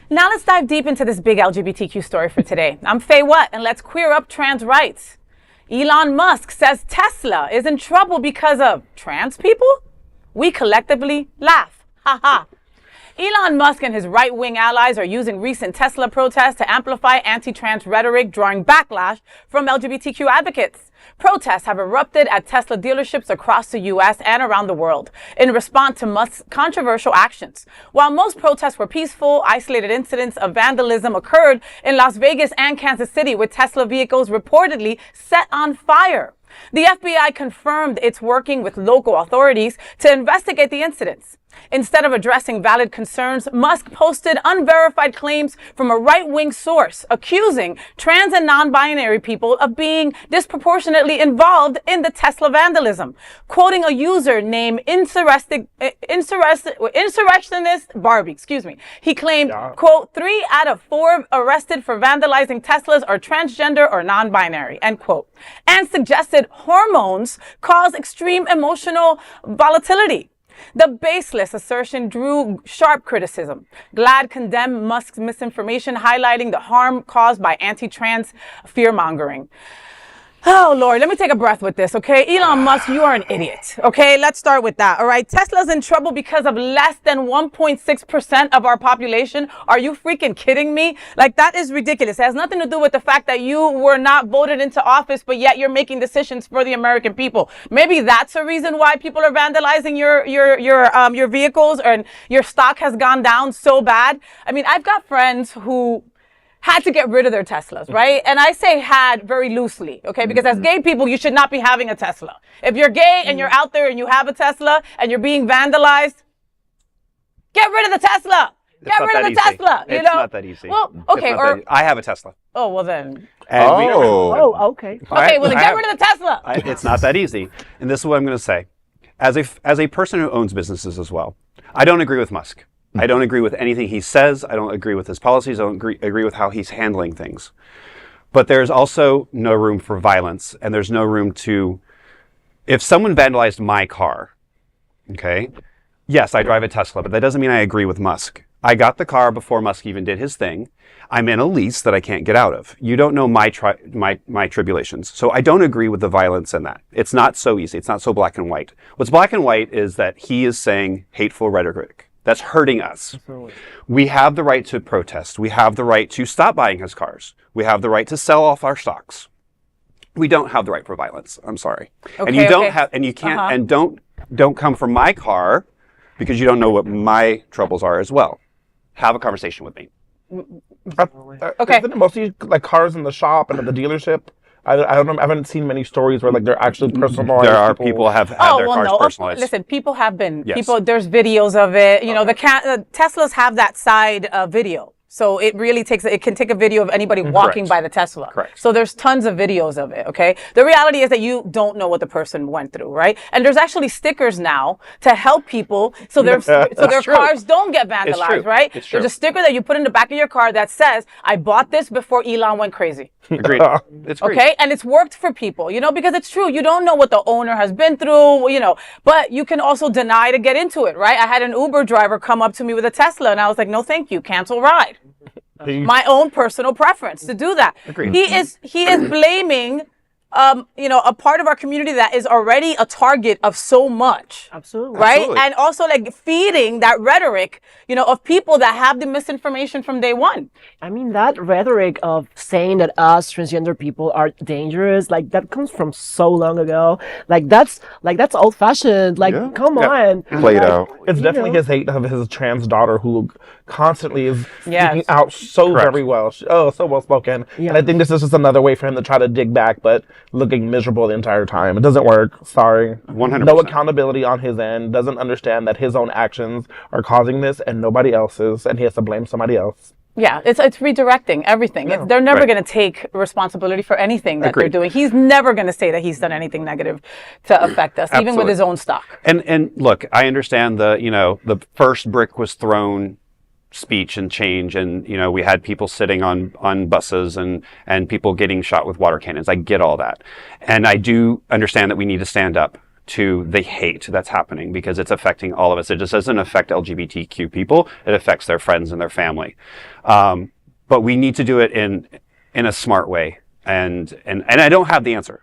Now let's dive deep into this big LGBTQ story for today. I'm Faye Watt, and let's queer up trans rights. Elon Musk says Tesla is in trouble because of trans people? We collectively laugh. Ha ha. Elon Musk and his right-wing allies are using recent Tesla protests to amplify anti-trans rhetoric, drawing backlash from LGBTQ advocates. Protests have erupted at Tesla dealerships across the U.S. and around the world in response to Musk's controversial actions. While most protests were peaceful, isolated incidents of vandalism occurred in Las Vegas and Kansas City, with Tesla vehicles reportedly set on fire. The FBI confirmed it's working with local authorities to investigate the incidents. Instead of addressing valid concerns, Musk posted unverified claims from a right-wing source accusing trans and non-binary people of being disproportionately involved in the Tesla vandalism. Quoting a user named Insurrectionist Barbie, he claimed, quote, 3 out of 4 arrested for vandalizing Teslas are transgender or non-binary, end quote, and suggested hormones cause extreme emotional volatility. The baseless assertion drew sharp criticism. GLAAD condemned Musk's misinformation, highlighting the harm caused by anti-trans fear-mongering. Oh, Lord, let me take a breath with this, okay? Elon Musk, you are an idiot, okay? Let's start with that, all right? Tesla's in trouble because of less than 1.6% of our population. Are you freaking kidding me? Like, that is ridiculous. It has nothing to do with the fact that you were not voted into office, but yet you're making decisions for the American people. Maybe that's a reason why people are vandalizing your vehicles, and your stock has gone down so bad. I mean, I've got friends who had to get rid of their Teslas, right? And I say had very loosely, okay? Because as gay people, you should not be having a Tesla. If you're gay and you're out there and you have a Tesla and you're being vandalized, get rid of the Tesla. Get rid of the Tesla. It's not that easy. Well, okay. I have a Tesla. Oh, well then. Okay. Okay, well then get rid of the Tesla. It's not that easy. And this is what I'm going to say. As a person who owns businesses as well, I don't agree with Musk. I don't agree with anything he says. I don't agree with his policies. I don't agree with how he's handling things. But there's also no room for violence, and there's no room to, if someone vandalized my car, okay, yes, I drive a Tesla, but that doesn't mean I agree with Musk. I got the car before Musk even did his thing. I'm in a lease that I can't get out of. You don't know my tribulations. So I don't agree with the violence in that. It's not so easy. It's not so black and white. What's black and white is that he is saying hateful rhetoric. That's hurting us. Absolutely. We have the right to protest. We have the right to stop buying his cars. We have the right to sell off our stocks. We don't have the right for violence. I'm sorry. Okay, and you don't have, and you can't, and don't come for my car because you don't know what my troubles are as well. Have a conversation with me. Okay. Isn't it mostly like cars in the shop and at the dealership? I don't know. I haven't seen many stories where like they're actually personalized. There are people have had their cars personalized. Listen, people have been. Yes. There's videos of it. You know, the Teslas have that side video. So it really it can take a video of anybody walking by the Tesla. Correct. So there's tons of videos of it, okay? The reality is that you don't know what the person went through, right? And there's actually stickers now to help people so their cars don't get vandalized, right? It's true. There's a sticker that you put in the back of your car that says, I bought this before Elon went crazy. Agreed. It's great. Okay? And it's worked for people, because it's true. You don't know what the owner has been through, but you can also deny to get into it, right? I had an Uber driver come up to me with a Tesla and I was like, no, thank you. Cancel ride. My own personal preference to do that. Agreed. He is blaming, a part of our community that is already a target of so much. Absolutely. Right? Absolutely. And also like feeding that rhetoric, of people that have the misinformation from day one. I mean, that rhetoric of saying that us transgender people are dangerous, like that comes from so long ago. Like that's old fashioned. Like, come on. Played out. It's definitely his hate of his trans daughter who constantly is speaking out so very well. So well spoken. Yeah. And I think this is just another way for him to try to dig back, but looking miserable the entire time. It doesn't work. Sorry. 100%. No accountability on his end. Doesn't understand that his own actions are causing this and nobody else's, and he has to blame somebody else. Yeah, it's redirecting everything. No. They're never going to take responsibility for anything that they're doing. He's never going to say that he's done anything negative to affect us, even with his own stock. And look, I understand the first brick was thrown speech and change, and we had people sitting on buses and people getting shot with water cannons. I get all that, and I do understand that we need to stand up to the hate that's happening, because it's affecting all of us. It just doesn't affect LGBTQ people. It affects their friends and their family. But we need to do it in a smart way. And I don't have the answer,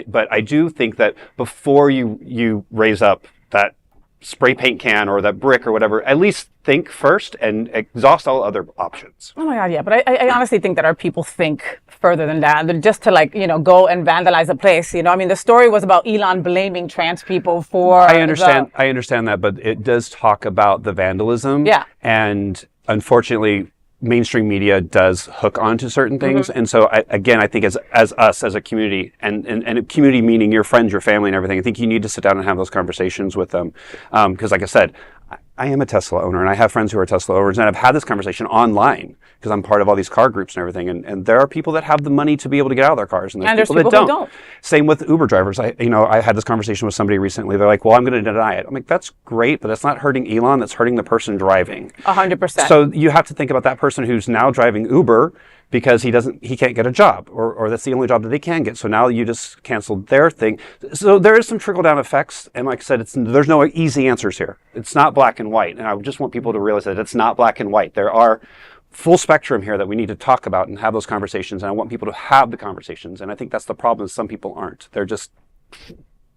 but I do think that before you raise up that spray paint can or that brick or whatever, at least think first and exhaust all other options. Oh my God, yeah. But I honestly think that our people think further than that. They're just to go and vandalize a place. I mean, the story was about Elon blaming trans people for. I understand that, but it does talk about the vandalism. Yeah. And unfortunately, mainstream media does hook onto certain things. And so I think as us as a community, and a community meaning your friends, your family and everything, I think you need to sit down and have those conversations with them. Because like I said, I am a Tesla owner and I have friends who are Tesla owners, and I've had this conversation online because I'm part of all these car groups and everything. And there are people that have the money to be able to get out of their cars, and there's people that don't. Same with Uber drivers. I had this conversation with somebody recently. They're like, well, I'm going to deny it. I'm like, that's great, but that's not hurting Elon. That's hurting the person driving. 100%. So you have to think about that person who's now driving Uber because he can't get a job, or that's the only job that they can get. So now you just canceled their thing. So there is some trickle down effects. And like I said, there's no easy answers here. It's not black and white. And I just want people to realize that it's not black and white. There are full spectrum here that we need to talk about and have those conversations. And I want people to have the conversations. And I think that's the problem, is some people aren't. They're just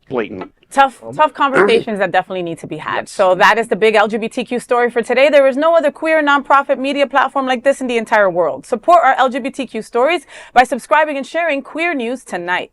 blatant. Tough conversations that definitely need to be had. Yes. So that is the big LGBTQ story for today. There is no other queer nonprofit media platform like this in the entire world. Support our LGBTQ stories by subscribing and sharing Queer News Tonight.